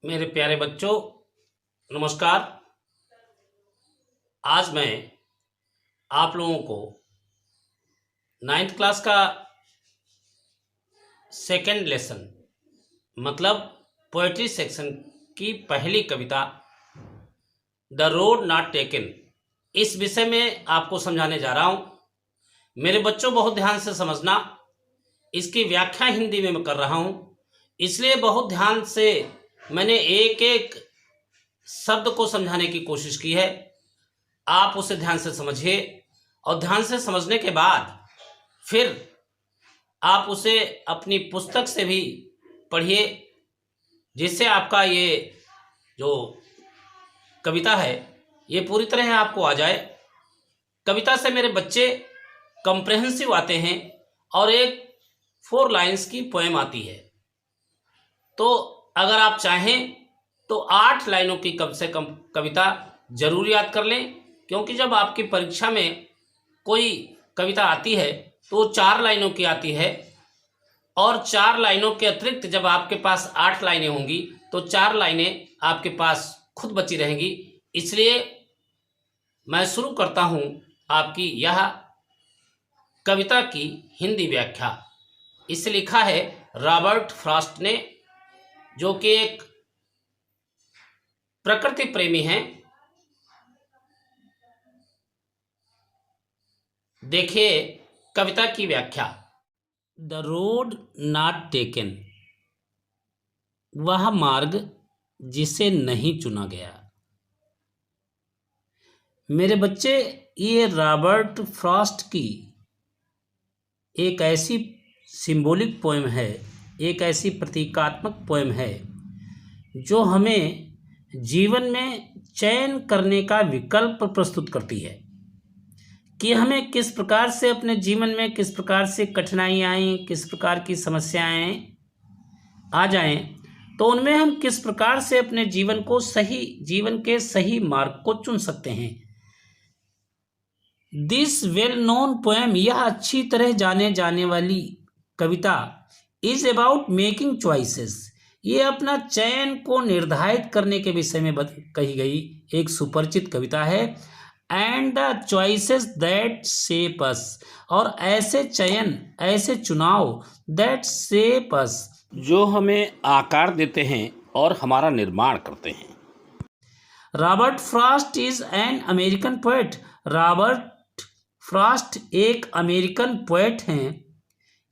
मेरे प्यारे बच्चों, नमस्कार। आज मैं आप लोगों को नाइन्थ क्लास का सेकंड लेसन मतलब पोएट्री सेक्शन की पहली कविता द रोड नॉट टेकन इस विषय में आपको समझाने जा रहा हूं। मेरे बच्चों, बहुत ध्यान से समझना। इसकी व्याख्या हिंदी में मैं कर रहा हूं, इसलिए बहुत ध्यान से मैंने एक एक शब्द को समझाने की कोशिश की है। आप उसे ध्यान से समझिए और ध्यान से समझने के बाद फिर आप उसे अपनी पुस्तक से भी पढ़िए, जिससे आपका ये जो कविता है ये पूरी तरह आपको आ जाए। कविता से मेरे बच्चे कॉम्प्रहेंसिव आते हैं और एक 4 लाइन्स की पोएम आती है। तो अगर आप चाहें तो 8 लाइनों की कम से कम कविता जरूर याद कर लें, क्योंकि जब आपकी परीक्षा में कोई कविता आती है तो 4 लाइनों की आती है, और 4 लाइनों के अतिरिक्त जब आपके पास 8 लाइनें होंगी तो 4 लाइनें आपके पास खुद बची रहेंगी। इसलिए मैं शुरू करता हूं आपकी यह कविता की हिंदी व्याख्या। इसे लिखा है रॉबर्ट फ्रॉस्ट ने, जो कि एक प्रकृति प्रेमी हैं। देखिए कविता की व्याख्या। द रोड नॉट टेकन, वह मार्ग जिसे नहीं चुना गया। मेरे बच्चे, ये रॉबर्ट फ्रॉस्ट की एक ऐसी सिंबॉलिक पोएम है, एक ऐसी प्रतीकात्मक पोएम है जो हमें जीवन में चयन करने का विकल्प प्रस्तुत करती है कि हमें किस प्रकार से अपने जीवन में किस प्रकार से कठिनाइयाँ आएँ, किस प्रकार की समस्याएं आ जाएं, तो उनमें हम किस प्रकार से अपने जीवन के सही मार्ग को चुन सकते हैं। दिस वेल नोन पोएम, यह अच्छी तरह जाने जाने वाली कविता इज अबाउट मेकिंग चॉइसेस, ये अपना चयन को निर्धारित करने के विषय में कही गई एक सुपरिचित कविता है। And the choices that shape us, और ऐसे चयन, ऐसे चुनाव दैट शेप अस, जो हमें आकार देते हैं और हमारा निर्माण करते हैं। Robert Frost is an American poet, Robert Frost एक अमेरिकन पोएट हैं,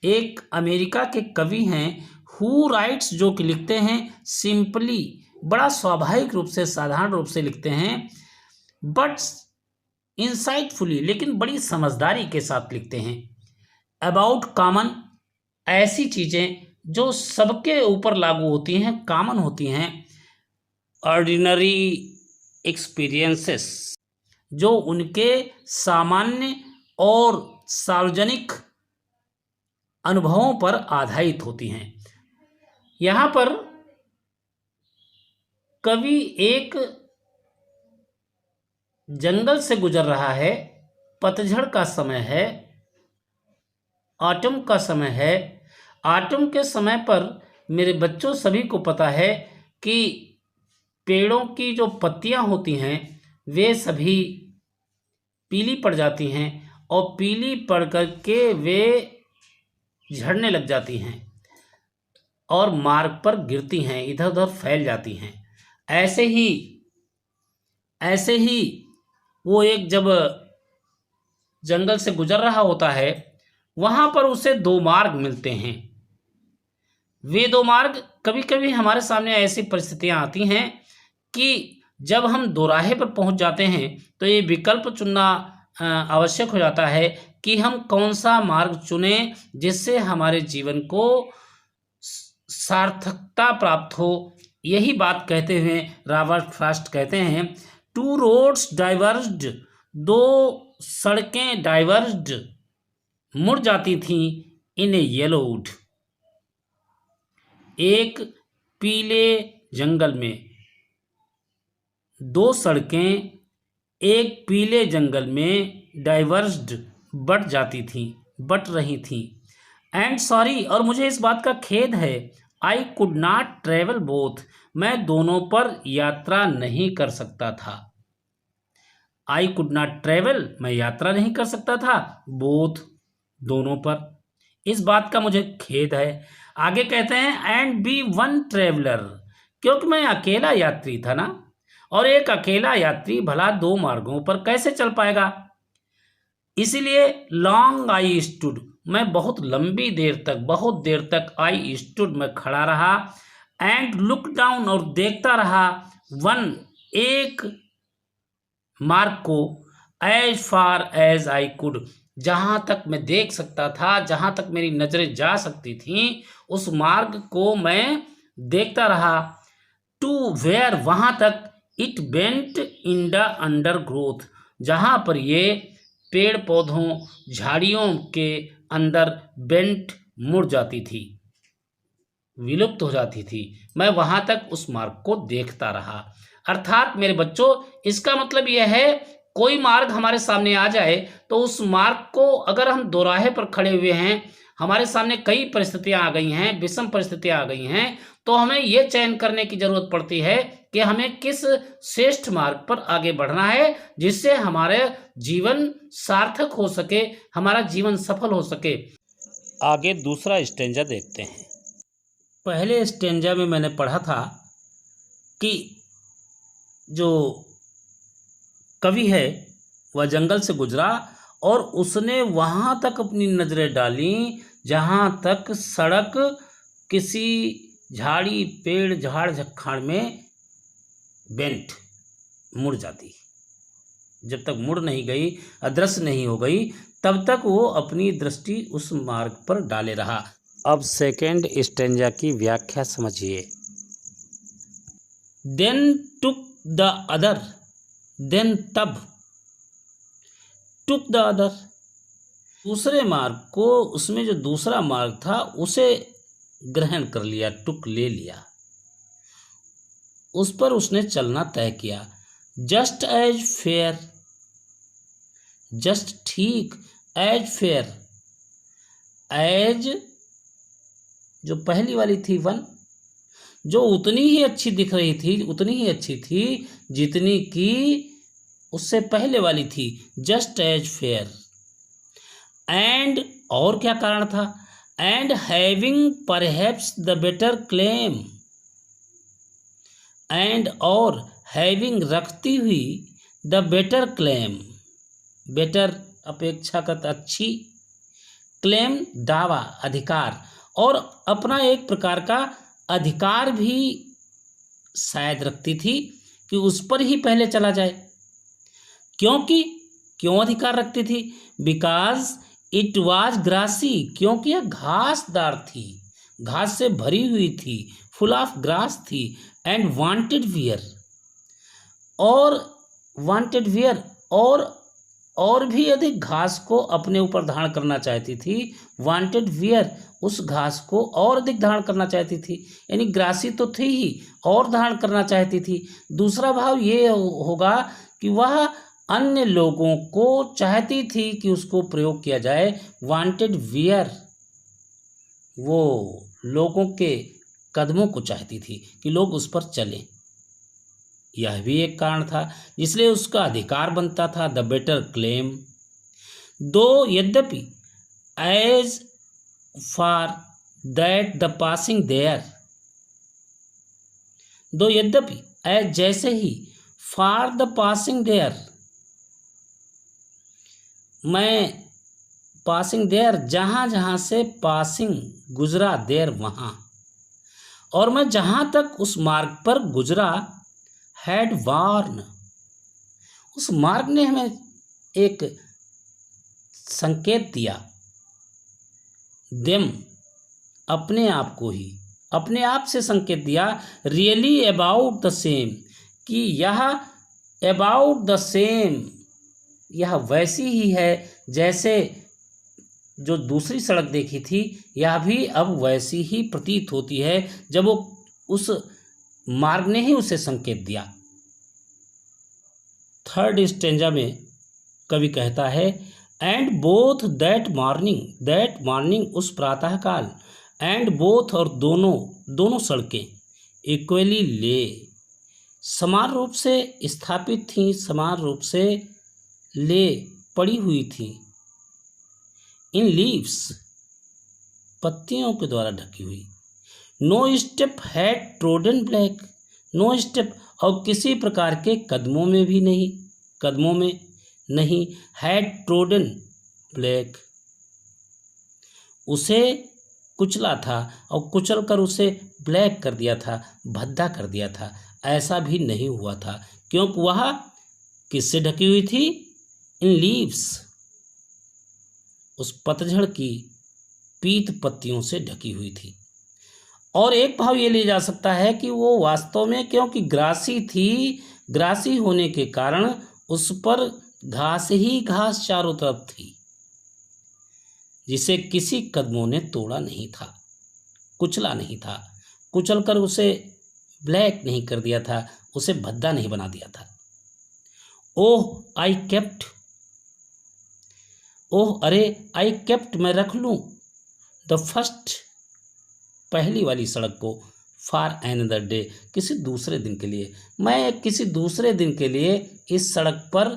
एक अमेरिका के कवि हैं। हु राइट्स, जो कि लिखते हैं, सिंपली, बड़ा स्वाभाविक रूप से, साधारण रूप से लिखते हैं, बट इंसाइटफुली, लेकिन बड़ी समझदारी के साथ लिखते हैं। अबाउट कॉमन, ऐसी चीज़ें जो सबके ऊपर लागू होती हैं, कॉमन होती हैं। ऑर्डिनरी एक्सपीरियंसेस, जो उनके सामान्य और सार्वजनिक अनुभवों पर आधारित होती हैं। यहाँ पर कवि एक जंगल से गुजर रहा है, पतझड़ का समय है, ऑटम का समय है। ऑटम के समय पर मेरे बच्चों सभी को पता है कि पेड़ों की जो पत्तियां होती हैं वे सभी पीली पड़ जाती हैं, और पीली पड़ करके वे झड़ने लग जाती हैं और मार्ग पर गिरती हैं, इधर उधर फैल जाती हैं। ऐसे ही वो एक जब जंगल से गुजर रहा होता है, वहाँ पर उसे 2 मार्ग मिलते हैं। वे 2 मार्ग, कभी कभी हमारे सामने ऐसी परिस्थितियाँ आती हैं कि जब हम दोराहे पर पहुँच जाते हैं तो ये विकल्प चुनना आवश्यक हो जाता है कि हम कौन सा मार्ग चुनें जिससे हमारे जीवन को सार्थकता प्राप्त हो। यही बात कहते हुए रॉबर्ट फ्रॉस्ट कहते हैं, 2 रोड्स डाइवर्ज्ड, 2 सड़कें डाइवर्ज्ड, मुड़ जाती थीं इन ए येलो वुड, एक पीले जंगल में। 2 सड़कें एक पीले जंगल में डाइवर्ज्ड, बट रही थीं। एंड सॉरी, और मुझे इस बात का खेद है, I could not travel both, मैं दोनों पर यात्रा नहीं कर सकता था। आई कुड नॉट ट्रेवल, मैं यात्रा नहीं कर सकता था, बोथ, दोनों पर। इस बात का मुझे खेद है। आगे कहते हैं एंड बी वन ट्रेवलर, क्योंकि मैं अकेला यात्री था ना, और एक अकेला यात्री भला दो मार्गों पर कैसे चल पाएगा। इसीलिए लॉन्ग आई स्टूड, मैं बहुत लंबी देर तक, बहुत देर तक आई स्टूड, मैं खड़ा रहा, एंड लुक डाउन, और देखता रहा, वन, एक मार्ग को, as far as I could, जहां तक मैं देख सकता था, जहां तक मेरी नजरें जा सकती थीं, उस मार्ग को मैं देखता रहा। टू वेयर, वहां तक, it bent in the under growth, जहां पर ये पेड़ पौधों झाड़ियों के अंदर बेंट, मुड़ जाती थी, विलुप्त हो जाती थी। मैं वहां तक उस मार्ग को देखता रहा। अर्थात मेरे बच्चों, इसका मतलब यह है, कोई मार्ग हमारे सामने आ जाए तो उस मार्ग को, अगर हम दोराहे पर खड़े हुए हैं, हमारे सामने कई परिस्थितियां आ गई हैं, विषम परिस्थितियां आ गई हैं, तो हमें यह चयन करने की जरूरत पड़ती है कि हमें किस श्रेष्ठ मार्ग पर आगे बढ़ना है, जिससे हमारे जीवन सार्थक हो सके, हमारा जीवन सफल हो सके। आगे दूसरा स्टेंजा देखते हैं। पहले स्टेंजा में मैंने पढ़ा था कि जो कवि है वह जंगल से गुजरा और उसने वहाँ तक अपनी नज़रें डाली जहाँ तक सड़क किसी झाड़ी, पेड़, झाड़ झक्खाड़ में बेंट, मुड़ जाती। जब तक मुड़ नहीं गई, अदृश्य नहीं हो गई, तब तक वो अपनी दृष्टि उस मार्ग पर डाले रहा। अब सेकेंड स्टेंजा की व्याख्या समझिए। Then took the other, then तब, टुक द अदर, दूसरे मार्ग को, उसमें जो दूसरा मार्ग था उसे ग्रहण कर लिया, टुक ले लिया, उस पर उसने चलना तय किया। जस्ट एज फेयर, जस्ट ठीक, एज फेयर, एज जो पहली वाली थी वन, जो उतनी ही अच्छी दिख रही थी, उतनी ही अच्छी थी जितनी कि उससे पहले वाली थी, जस्ट एज फेयर। एंड, और क्या कारण था, and having perhaps the better claim, and और हैविंग रखती हुई, द बेटर क्लेम, बेटर अपेक्षाकृत अच्छी, क्लेम दावा, अधिकार, और अपना एक प्रकार का अधिकार भी शायद रखती थी कि उस पर ही पहले चला जाए। क्यों अधिकार रखती थी? बिकॉज इट वॉज ग्रासी, क्योंकि यह घासदार थी, घास से भरी हुई थी, फुल ऑफ ग्रास थी, एंड वांटेड वियर, और वांटेड वियर, और भी अधिक घास को अपने ऊपर धारण करना चाहती थी। वांटेड वियर, उस घास को और अधिक धारण करना चाहती थी, यानी ग्रासी तो थी ही, और धारण करना चाहती थी। दूसरा भाव ये होगा कि वह अन्य लोगों को चाहती थी कि उसको प्रयोग किया जाए। वांटेड वियर, वो लोगों के कदमों को चाहती थी कि लोग उस पर चलें। यह भी एक कारण था, इसलिए उसका अधिकार बनता था, द बेटर क्लेम। दो यद्यपि, as far that the passing there, though यद्यपि, एज जैसे ही, फार द पासिंग देयर, मैं पासिंग देयर, जहाँ जहाँ से पासिंग गुजरा, देयर वहाँ, और मैं जहाँ तक उस मार्ग पर गुजरा, हैड वार्न, उस मार्ग ने हमें एक संकेत दिया, देम, अपने आप को ही, अपने आप से संकेत दिया, रियली अबाउट द सेम, कि यह अबाउट द सेम, यह वैसी ही है जैसे जो दूसरी सड़क देखी थी, यह भी अब वैसी ही प्रतीत होती है जब वो उस मार्ग ने ही उसे संकेत दिया। थर्ड स्टेंजा में कवि कहता है, एंड बोथ दैट मॉर्निंग, उस प्रातःकाल, एंड बोथ और दोनों सड़कें इक्वली ले समान रूप से स्थापित थीं, समान रूप से ले पड़ी हुई थी। इन लीव्स पत्तियों के द्वारा ढकी हुई। No step had trodden black, no step और किसी प्रकार के कदमों में नहीं हैड ट्रोडन ब्लैक, उसे कुचला था और कुचल कर उसे ब्लैक कर दिया था, भद्दा कर दिया था। ऐसा भी नहीं हुआ था क्योंकि वह किससे ढकी हुई थी? इन लीव्स, उस पतझड़ की पीत पत्तियों से ढकी हुई थी। और एक भाव ये लिया जा सकता है कि वो वास्तव में क्योंकि ग्रासी थी, ग्रासी होने के कारण उस पर घास ही घास चारों तरफ थी, जिसे किसी कदमों ने तोड़ा नहीं था, कुचला नहीं था, कुचलकर उसे ब्लैक नहीं कर दिया था, उसे भद्दा नहीं बना दिया था। ओह आई केप्ट, ओह अरे आई केप्ट, मैं रख लूँ द फर्स्ट, पहली वाली सड़क को, फॉर अनदर डे, किसी दूसरे दिन के लिए। मैं किसी दूसरे दिन के लिए इस सड़क पर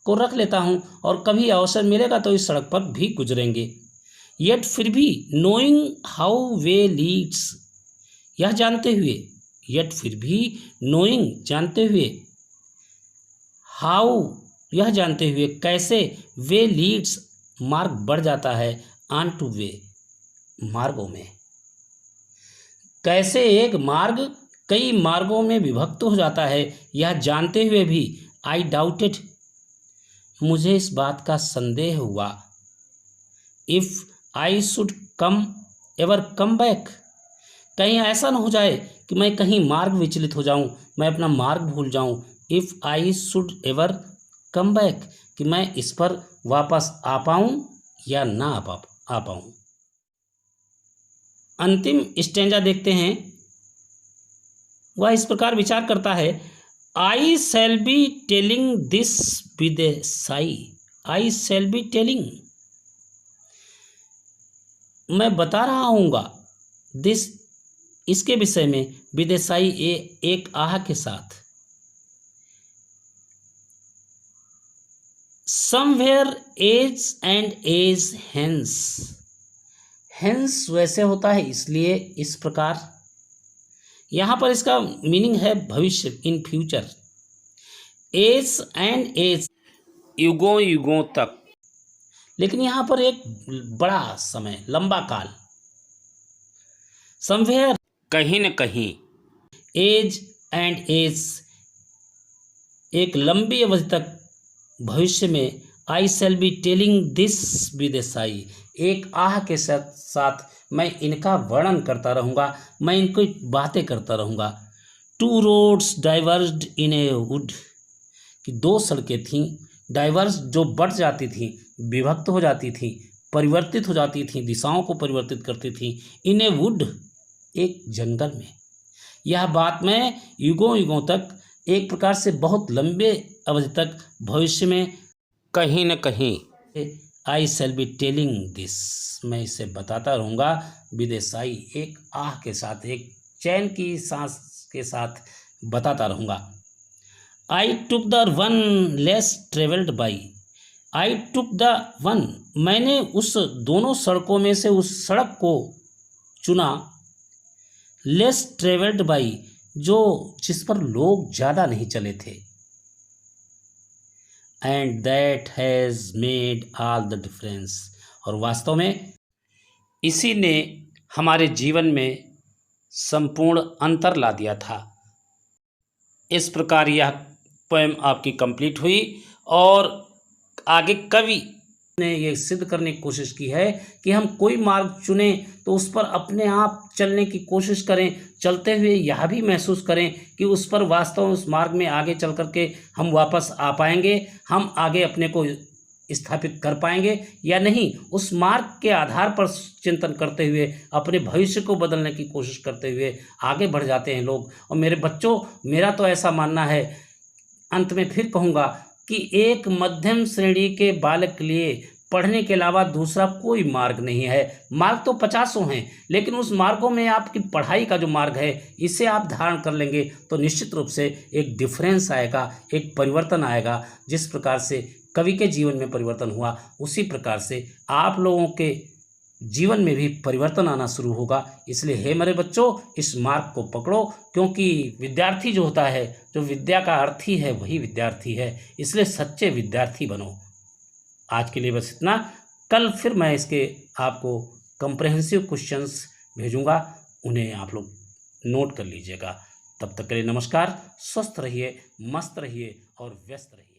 को रख लेता हूँ और कभी अवसर मिलेगा तो इस सड़क पर भी गुजरेंगे। येट फिर भी, नोइंग हाउ वे लीड्स, यह जानते हुए, येट फिर भी, नोइंग जानते हुए, हाउ यह जानते हुए, कैसे, वे लीड्स मार्ग बढ़ जाता है, ऑन टू वे मार्गों में, कैसे एक मार्ग कई मार्गों में विभक्त हो जाता है, यह जानते हुए भी आई डाउटेड, मुझे इस बात का संदेह हुआ, if I should ever come back, कहीं ऐसा न हो जाए कि मैं कहीं मार्ग विचलित हो जाऊं, मैं अपना मार्ग भूल जाऊं। If I should ever come back, कि मैं इस पर वापस आ पाऊं या ना आ पाऊं। अंतिम स्टेंजा देखते हैं। वह इस प्रकार विचार करता है, I shall be telling this with a sigh, I shall be telling, मैं बता रहा हूँगा, दिस इसके विषय में, विद ए साई एक आह के साथ, somewhere ages and ages hence, hence वैसे होता है इसलिए इस प्रकार, यहाँ पर इसका मीनिंग है भविष्य, in future, ages and ages युगों युगों तक, लेकिन यहाँ पर एक बड़ा समय, लंबा काल, समवेयर कहीं न कहीं, एज एंड एज एक लंबी अवधि तक, भविष्य में, I shall be telling this with a sigh, एक आह के साथ मैं इनका वर्णन करता रहूँगा, मैं इनको बातें करता रहूँगा। Two roads diverged in a wood, कि दो सड़कें थीं, डाइवर्स जो बढ़ जाती थीं, विभक्त हो जाती थीं, परिवर्तित हो जाती थीं, दिशाओं को परिवर्तित करती थीं, इन ए वुड एक जंगल में। यह बात मैं युगों युगों तक, एक प्रकार से बहुत लंबे अवधि तक, भविष्य में कहीं न कहीं, आई शैल बी टेलिंग दिस, मैं इसे बताता रहूँगा, विद ए साई एक आह के साथ, एक चैन की सांस के साथ बताता रहूँगा। I took the one less travelled by, I took the one, मैंने उस दोनों सड़कों में से उस सड़क को चुना, लेस ट्रेवल्ड बाई, जिस पर लोग ज़्यादा नहीं चले थे, and that has made all the difference, और वास्तव में इसी ने हमारे जीवन में संपूर्ण अंतर ला दिया था। इस प्रकार यह पोएम आपकी कंप्लीट हुई और आगे कवि ने ये सिद्ध करने की कोशिश की है कि हम कोई मार्ग चुनें तो उस पर अपने आप चलने की कोशिश करें, चलते हुए यह भी महसूस करें कि उस पर वास्तव में उस मार्ग में आगे चल करके हम वापस आ पाएंगे, हम आगे अपने को स्थापित कर पाएंगे या नहीं। उस मार्ग के आधार पर चिंतन करते हुए अपने भविष्य को बदलने की कोशिश करते हुए आगे बढ़ जाते हैं लोग। और मेरे बच्चों, मेरा तो ऐसा मानना है, अंत में फिर कहूँगा कि एक मध्यम श्रेणी के बालक के लिए पढ़ने के अलावा दूसरा कोई मार्ग नहीं है। मार्ग तो 50 हैं, लेकिन उस मार्गों में आपकी पढ़ाई का जो मार्ग है, इसे आप धारण कर लेंगे तो निश्चित रूप से एक डिफरेंस आएगा, एक परिवर्तन आएगा। जिस प्रकार से कवि के जीवन में परिवर्तन हुआ, उसी प्रकार से आप लोगों के जीवन में भी परिवर्तन आना शुरू होगा। इसलिए हे मेरे बच्चों, इस मार्ग को पकड़ो, क्योंकि विद्यार्थी जो होता है, जो विद्या का अर्थ ही है, वही विद्यार्थी है। इसलिए सच्चे विद्यार्थी बनो। आज के लिए बस इतना। कल फिर मैं इसके आपको कंप्रहेंसिव क्वेश्चंस भेजूंगा, उन्हें आप लोग नोट कर लीजिएगा। तब तक के लिए नमस्कार। स्वस्थ रहिए, मस्त रहिए और व्यस्त रहिए।